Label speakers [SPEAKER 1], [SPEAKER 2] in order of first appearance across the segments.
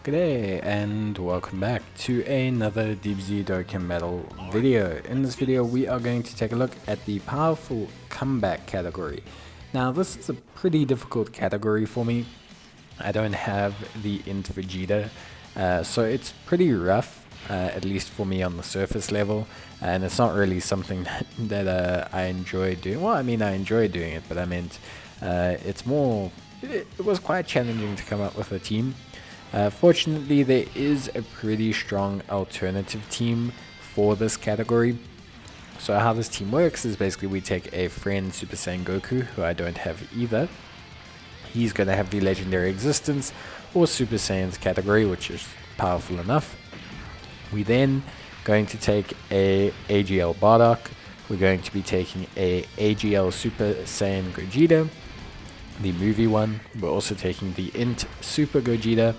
[SPEAKER 1] G'day and welcome back to another DBZ Dokkan Battle video. In this video we are going to take a look at the powerful comeback category. Now this is a pretty difficult category for me. I don't have the Int Vegeta, so it's pretty rough, at least for me on the surface level, and it's not really something that I enjoy doing. Well, I mean I enjoy doing it, but I meant it was quite challenging to come up with a team. Fortunately, there is a pretty strong alternative team for this category. So how this team works is basically we take a friend Super Saiyan Goku, who I don't have either. He's going to have the legendary existence or Super Saiyan's category, which is powerful enough. We then going to take a AGL Bardock. We're going to be taking a AGL Super Saiyan Gogeta, the movie one. We're also taking the Int Super Gogeta.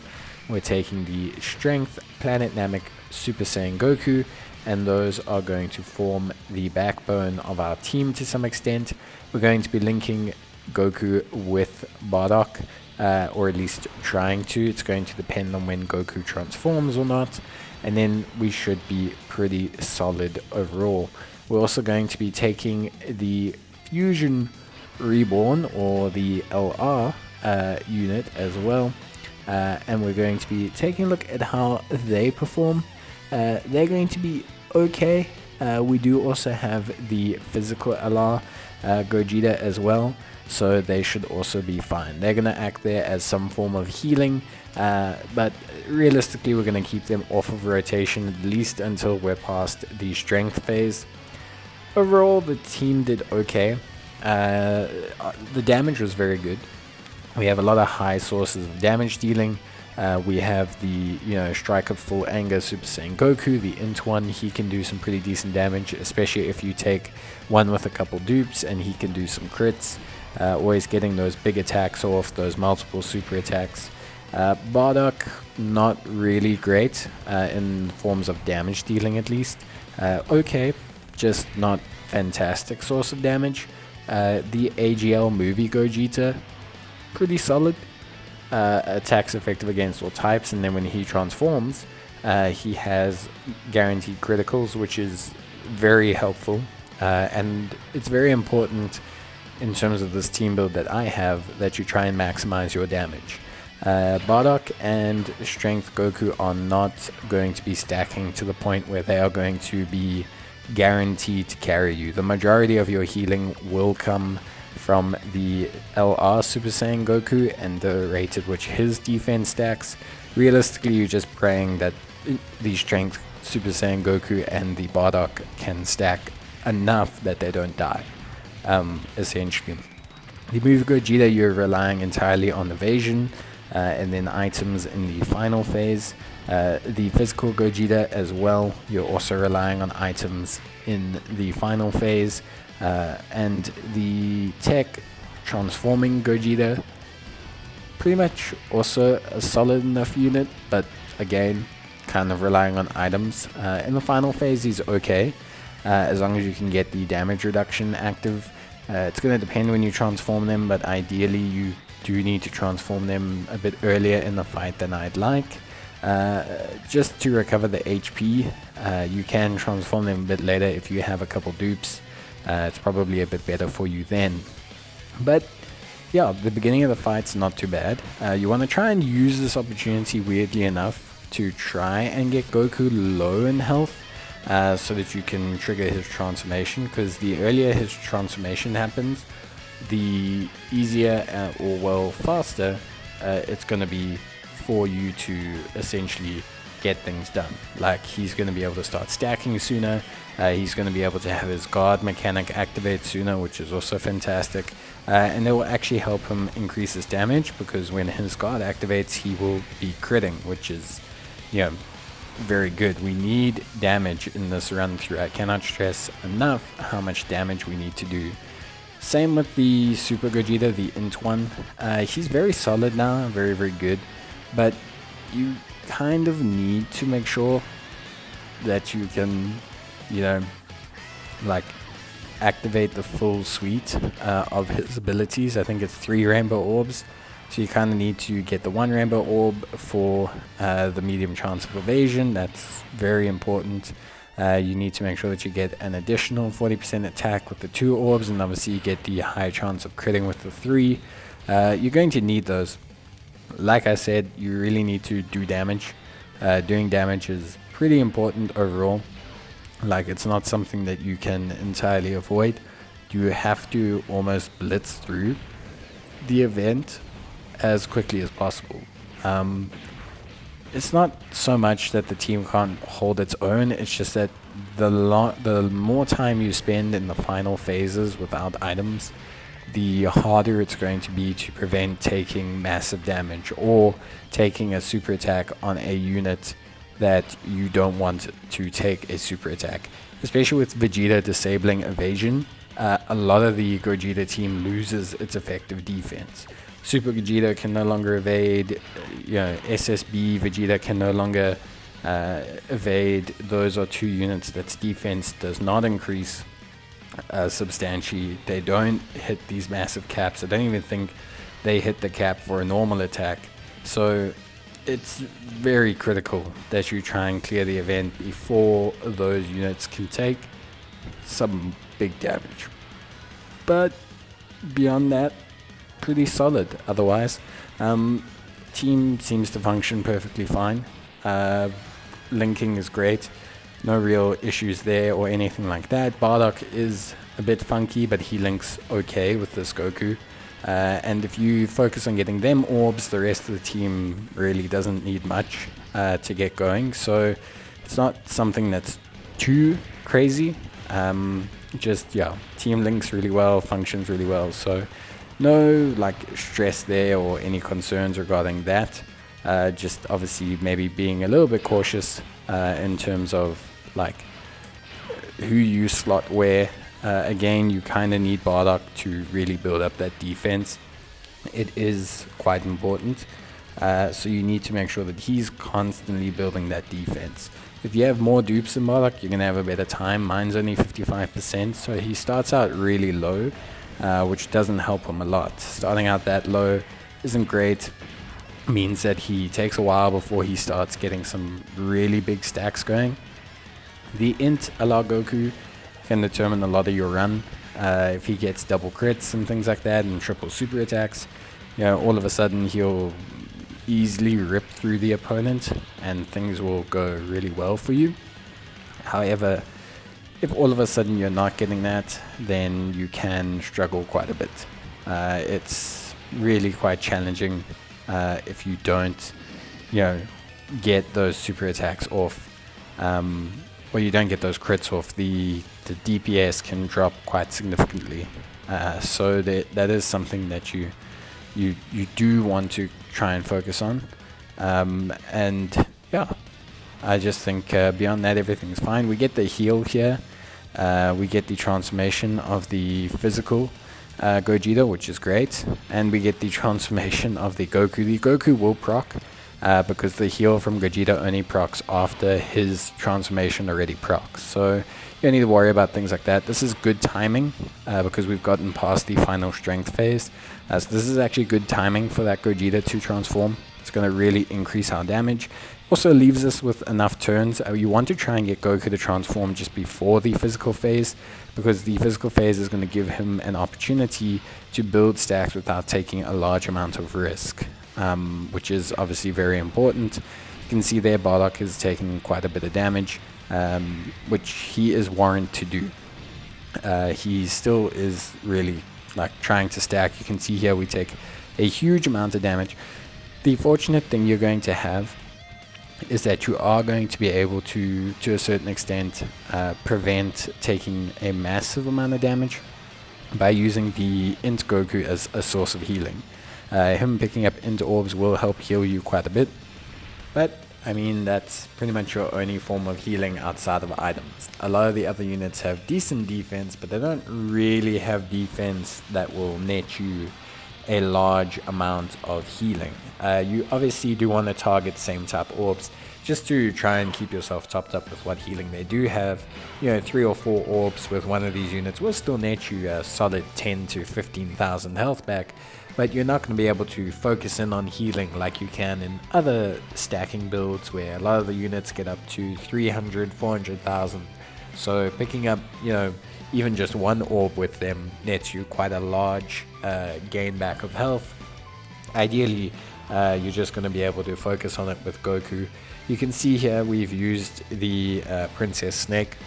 [SPEAKER 1] We're taking the Strength Planet Namek Super Saiyan Goku, and those are going to form the backbone of our team to some extent. We're going to be linking Goku with Bardock, or at least trying to. It's going to depend on when Goku transforms or not, and then we should be pretty solid overall. We're also going to be taking the Fusion Reborn, or the LR unit as well. And we're going to be taking a look at how they perform. They're going to be okay. We do also have the physical LR Gogeta as well, so they should also be fine. They're going to act there as some form of healing, but realistically we're going to keep them off of rotation at least until we're past the strength phase. Overall, the team did okay. The damage was very good. We have a lot of high sources of damage dealing. We have the Strike of Full Anger Super Saiyan Goku, the Int one. He can do some pretty decent damage, especially if you take one with a couple dupes, and he can do some crits. Always getting those big attacks off, those multiple super attacks. Bardock, not really great in forms of damage dealing at least. Okay, just not fantastic source of damage. The AGL movie Gogeta, pretty solid. Attacks effective against all types, and then when he transforms, he has guaranteed criticals, which is very helpful. And it's very important in terms of this team build that I have that you try and maximize your damage. Bardock and Strength Goku are not going to be stacking to the point where they are going to be guaranteed to carry you. The majority of your healing will come from the LR Super Saiyan Goku and the rate at which his defense stacks. Realistically, you're just praying that the Strength Super Saiyan Goku and the Bardock can stack enough that they don't die, essentially. The move Gogeta, you're relying entirely on evasion and then items in the final phase. The physical Gogeta as well, you're also relying on items in the final phase. And the tech transforming Gogeta, pretty much also a solid enough unit, but again kind of relying on items. In the final phase he's okay, as long as you can get the damage reduction active. It's going to depend when you transform them, but ideally you do need to transform them a bit earlier in the fight than I'd like, just to recover the HP. You can transform them a bit later if you have a couple dupes. It's probably a bit better for you then. But yeah, the beginning of the fight's not too bad. You want to try and use this opportunity, weirdly enough, to try and get Goku low in health, so that you can trigger his transformation, because the earlier his transformation happens, the easier or well faster it's going to be for you to essentially get things done. Like, he's going to be able to start stacking sooner, he's going to be able to have his guard mechanic activate sooner, which is also fantastic, and it will actually help him increase his damage, because when his guard activates he will be critting, which is very good. We need damage in this run through. I cannot stress enough how much damage we need to do. Same with the Super Gogeta, the Int one. He's very solid now, very good, but you kind of need to make sure that you can like activate the full suite of his abilities. I think it's 3 rainbow orbs. So you kind of need to get the 1 rainbow orb for the medium chance of evasion. That's very important. You need to make sure that you get an additional 40% attack with the 2 orbs, and obviously you get the high chance of critting with the 3. You're going to need those. Like I said, you really need to do damage. Doing damage is pretty important overall. Like, it's not something that you can entirely avoid. You have to almost blitz through the event as quickly as possible. It's not so much that the team can't hold its own, it's just that the more time you spend in the final phases without items, the harder it's going to be to prevent taking massive damage or taking a super attack on a unit that you don't want to take a super attack. Especially with Vegeta disabling evasion, a lot of the Gogeta team loses its effective defense. Super Vegeta can no longer evade, SSB Vegeta can no longer evade. Those are 2 units that's defense does not increase substantially. They don't hit these massive caps. I don't even think they hit the cap for a normal attack. So it's very critical that you try and clear the event before those units can take some big damage. But beyond that, pretty solid otherwise. Team seems to function perfectly fine. Linking is great. No real issues there or anything like that. Bardock is a bit funky, but he links okay with this Goku. And if you focus on getting them orbs, the rest of the team really doesn't need much to get going. So it's not something that's too crazy. Team links really well, functions really well. So no stress there or any concerns regarding that. Just obviously maybe being a little bit cautious in terms of who you slot where. Again, you kind of need Bardock to really build up that defense. It is quite important. So you need to make sure that he's constantly building that defense. If you have more dupes in Bardock, you're going to have a better time. Mine's only 55%, so he starts out really low, which doesn't help him a lot. Starting out that low isn't great. Means that he takes a while before he starts getting some really big stacks going. The int allow Goku can determine a lot of your run. If he gets double crits and things like that and triple super attacks, all of a sudden he'll easily rip through the opponent and things will go really well for you. However, if all of a sudden you're not getting that, then you can struggle quite a bit. It's really quite challenging if you don't, get those super attacks off, or you don't get those crits off. The DPS can drop quite significantly. So that is something that you do want to try and focus on. I just think beyond that everything's fine. We get the heal here. We get the transformation of the physical Gogeta, which is great, and we get the transformation of the Goku. The Goku will proc because the heal from Gogeta only procs after his transformation already procs, so you don't need to worry about things like that. This is good timing because we've gotten past the final strength phase, so this is actually good timing for that Gogeta to transform. It's going to really increase our damage. Also leaves us with enough turns. You want to try and get Goku to transform just before the physical phase, because the physical phase is going to give him an opportunity to build stacks without taking a large amount of risk, which is obviously very important. You can see there Bardock is taking quite a bit of damage, which he is warranted to do. He still is really trying to stack. You can see here we take a huge amount of damage. The fortunate thing you're going to have is that you are going to be able to a certain extent, prevent taking a massive amount of damage by using the Int Goku as a source of healing. Him picking up Int Orbs will help heal you quite a bit, but I mean that's pretty much your only form of healing outside of items. A lot of the other units have decent defense, but they don't really have defense that will net you a large amount of healing. You obviously do want to target same type orbs just to try and keep yourself topped up with what healing they do have. 3 or 4 orbs with one of these units will still net you a solid 10 to 15,000 health back, but you're not going to be able to focus in on healing like you can in other stacking builds where a lot of the units get up to 300, 400,000. So picking up, even just one orb with them nets you quite a large gain back of health. Ideally, you're just going to be able to focus on it with Goku. You can see here we've used the Princess Snake.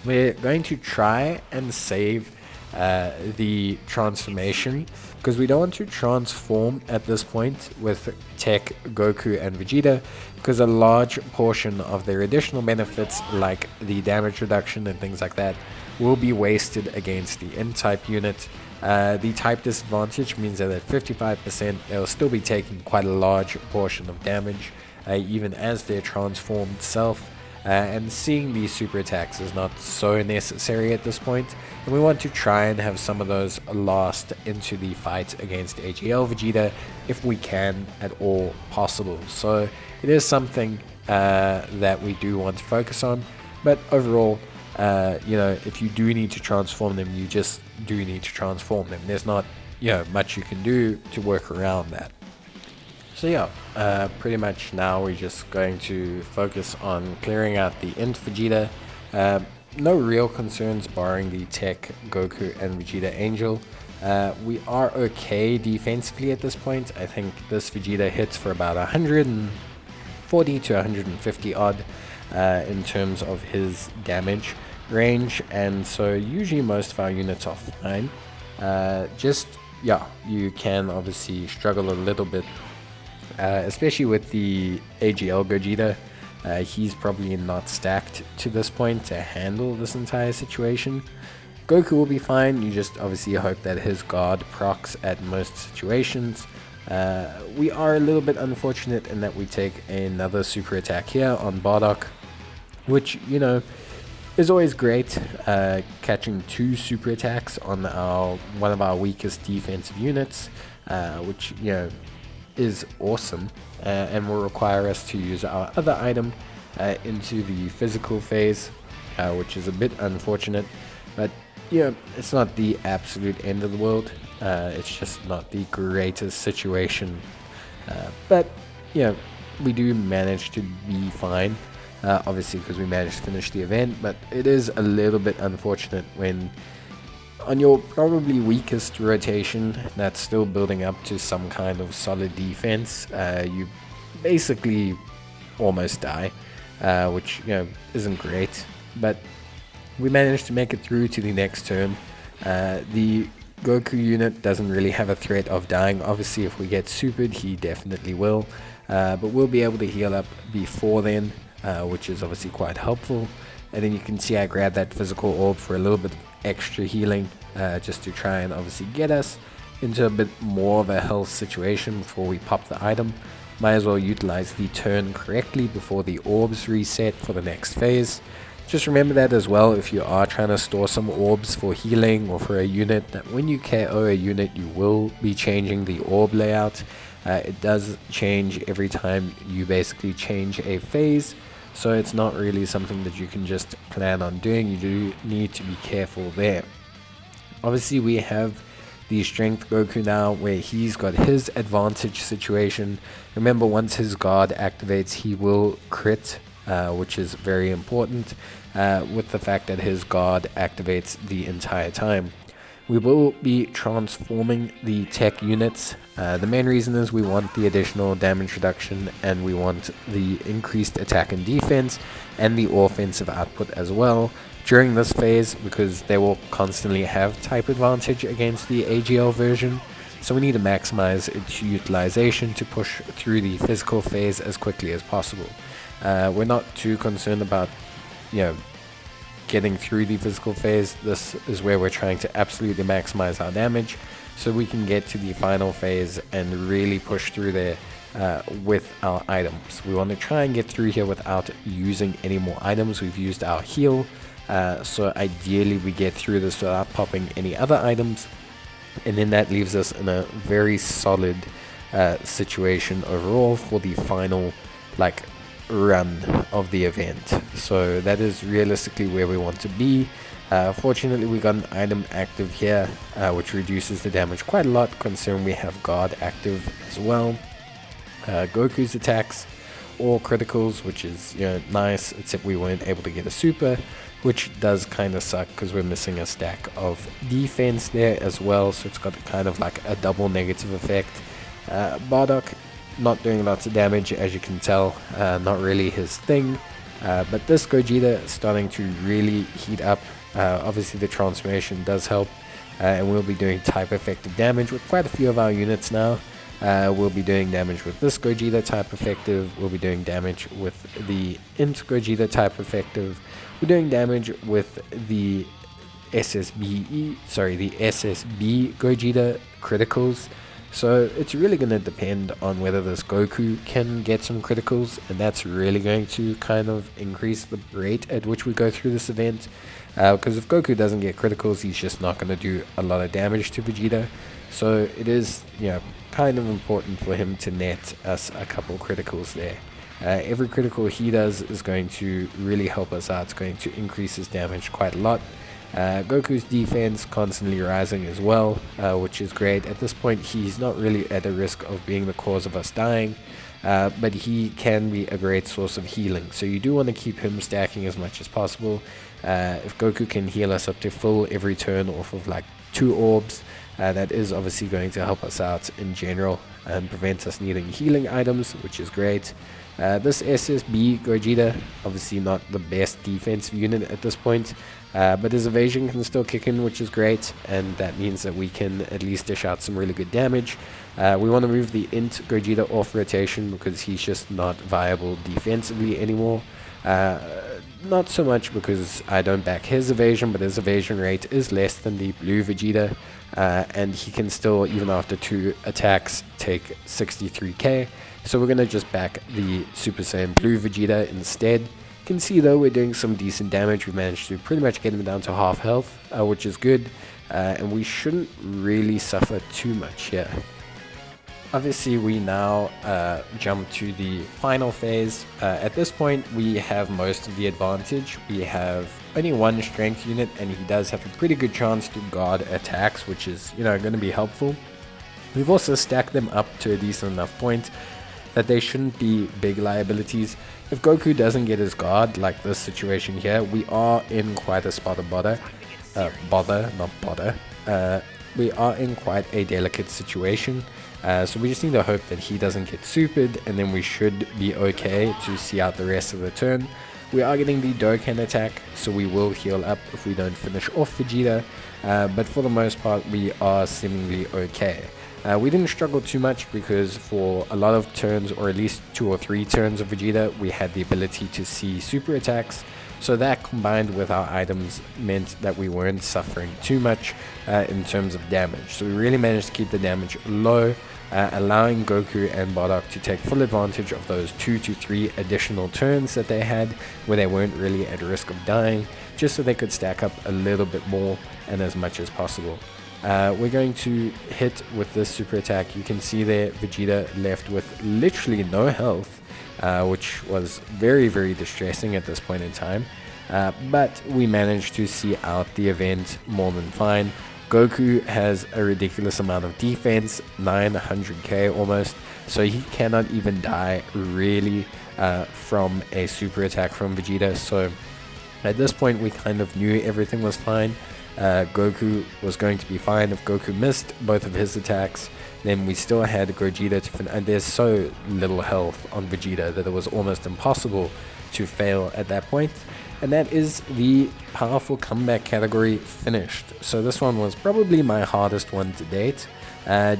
[SPEAKER 1] We're going to try and save the transformation because we don't want to transform at this point with Tech, Goku and Vegeta, because a large portion of their additional benefits like the damage reduction and things like that will be wasted against the N-type unit. The type disadvantage means that at 55% they'll still be taking quite a large portion of damage even as their transformed self. And seeing these super attacks is not so necessary at this point, and we want to try and have some of those last into the fight against AGL Vegeta if we can at all possible. So it is something that we do want to focus on, but overall, if you do need to transform them, you just do need to transform them. There's not much you can do to work around that. So pretty much now we're just going to focus on clearing out the Int Vegeta. No real concerns barring the Tech, Goku and Vegeta Angel. We are okay defensively at this point. I think this Vegeta hits for about 140 to 150 odd in terms of his damage range, and so usually most of our units are fine. You can obviously struggle a little bit, especially with the AGL Gogeta. He's probably not stacked to this point to handle this entire situation. Goku will be fine. You just obviously hope that his guard procs at most situations. We are a little bit unfortunate in that we take another super attack here on Bardock, which is always great. Catching 2 super attacks on one of our weakest defensive units, which is awesome, and will require us to use our other item into the physical phase, which is a bit unfortunate, but it's not the absolute end of the world. It's just not the greatest situation, but we do manage to be fine, obviously because we managed to finish the event. But it is a little bit unfortunate when on your probably weakest rotation that's still building up to some kind of solid defense, you basically almost die, which isn't great, but we managed to make it through to the next turn. The Goku unit doesn't really have a threat of dying. Obviously if we get supered, he definitely will, but we'll be able to heal up before then, which is obviously quite helpful. And then you can see I grabbed that physical orb for a little bit of extra healing, just to try and obviously get us into a bit more of a health situation before we pop the item. Might as well utilize the turn correctly before the orbs reset for the next phase. Just remember that as well if you are trying to store some orbs for healing or for a unit, that when you KO a unit you will be changing the orb layout. It does change every time you basically change a phase, so it's not really something that you can just plan on doing. You do need to be careful there. Obviously we have the Strength Goku now, where he's got his advantage situation. Remember, once his guard activates he will crit, which is very important, with the fact that his guard activates the entire time. We will be transforming the tech units. The main reason is we want the additional damage reduction, and we want the increased attack and defense and the offensive output as well during this phase, because they will constantly have type advantage against the AGL version. So we need to maximize its utilization to push through the physical phase as quickly as possible. We're not too concerned about getting through the physical phase. This is where we're trying to absolutely maximize our damage so we can get to the final phase and really push through there with our items. We want to try and get through here without using any more items. We've used our heal, so ideally we get through this without popping any other items, and then that leaves us in a very solid situation overall for the final run of the event. So that is realistically where we want to be. Fortunately, we got an item active here, which reduces the damage quite a lot, considering we have guard active as well. Goku's attacks, all criticals, which is nice, except we weren't able to get a super, which does kind of suck because we're missing a stack of defense there as well, so it's got kind of like a double negative effect. Bardock not doing lots of damage, as you can tell, not really his thing, but this Gogeta is starting to really heat up. Obviously the transformation does help, and we'll be doing type effective damage with quite a few of our units now. We'll be doing damage with this Gogeta type effective, we'll be doing damage with the Int Gogeta type effective, we're doing damage with the the SSB Gogeta criticals. So it's really going to depend on whether this Goku can get some criticals, and that's really going to kind of increase the rate at which we go through this event. Because if Goku doesn't get criticals, he's just not going to do a lot of damage to Vegeta. So it is, kind of important for him to net us a couple criticals there. Every critical he does is going to really help us out. It's going to increase his damage quite a lot. Goku's defense constantly rising as well, which is great. At this point, he's not really at a risk of being the cause of us dying, but he can be a great source of healing. So you do want to keep him stacking as much as possible. If Goku can heal us up to full every turn off of like 2 orbs, that is obviously going to help us out in general and prevent us needing healing items, which is great. This SSB Gogeta, obviously not the best defensive unit at this point, but his evasion can still kick in, which is great, and that means that we can at least dish out some really good damage. We want to move the Int Gogeta off rotation because he's just not viable defensively anymore. Not so much because I don't back his evasion, but his evasion rate is less than the blue Vegeta, and he can still, even after 2 attacks, take 63k. So we're going to just back the Super Saiyan Blue Vegeta instead. You can see though we're doing some decent damage. We managed to pretty much get him down to half health, which is good, and we shouldn't really suffer too much here. Obviously we now jump to the final phase. At this point we have most of the advantage. We have only 1 strength unit, and he does have a pretty good chance to guard attacks, which is going to be helpful. We've also stacked them up to a decent enough point that they shouldn't be big liabilities. If Goku doesn't get his guard, like this situation here, we are in quite a spot of bother. We are in quite a delicate situation. So we just need to hope that he doesn't get supered, and then we should be okay to see out the rest of the turn. We are getting the Dokkan attack, so we will heal up if we don't finish off Vegeta, but for the most part we are seemingly okay. We didn't struggle too much because for a lot of turns, or at least 2 or 3 turns of Vegeta, we had the ability to see super attacks. So that combined with our items meant that we weren't suffering too much in terms of damage. So we really managed to keep the damage low, allowing Goku and Bardock to take full advantage of those 2 to 3 additional turns that they had where they weren't really at risk of dying, just so they could stack up a little bit more and as much as possible. We're going to hit with this super attack. You can see there Vegeta left with literally no health, which was very, very distressing at this point in time. But we managed to see out the event more than fine. Goku has a ridiculous amount of defense, 900k almost, so he cannot even die really from a super attack from Vegeta. So at this point we kind of knew everything was fine. Goku was going to be fine if Goku missed both of his attacks. Then we still had Gogeta to and there's so little health on Vegeta that it was almost impossible to fail at that point. And that is the powerful comeback category finished. So this one was probably my hardest one to date.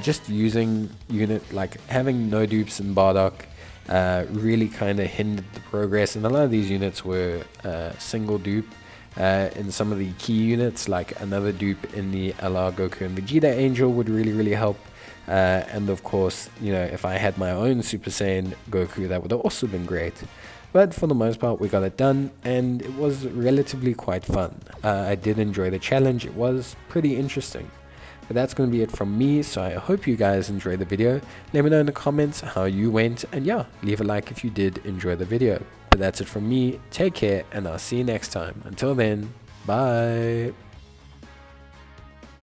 [SPEAKER 1] Just using unit, like having no dupes in Bardock, really kind of hindered the progress. And a lot of these units were single dupe. In some of the key units, like another dupe in the LR Goku and Vegeta Angel would really help. And of course, if I had my own Super Saiyan Goku, that would have also been great. But for the most part, we got it done, and it was relatively quite fun. I did enjoy the challenge. It was pretty interesting. But that's going to be it from me, so I hope you guys enjoyed the video. Let me know in the comments how you went, and yeah, leave a like if you did enjoy the video. But that's it from me. Take care, and I'll see you next time. Until then, Bye.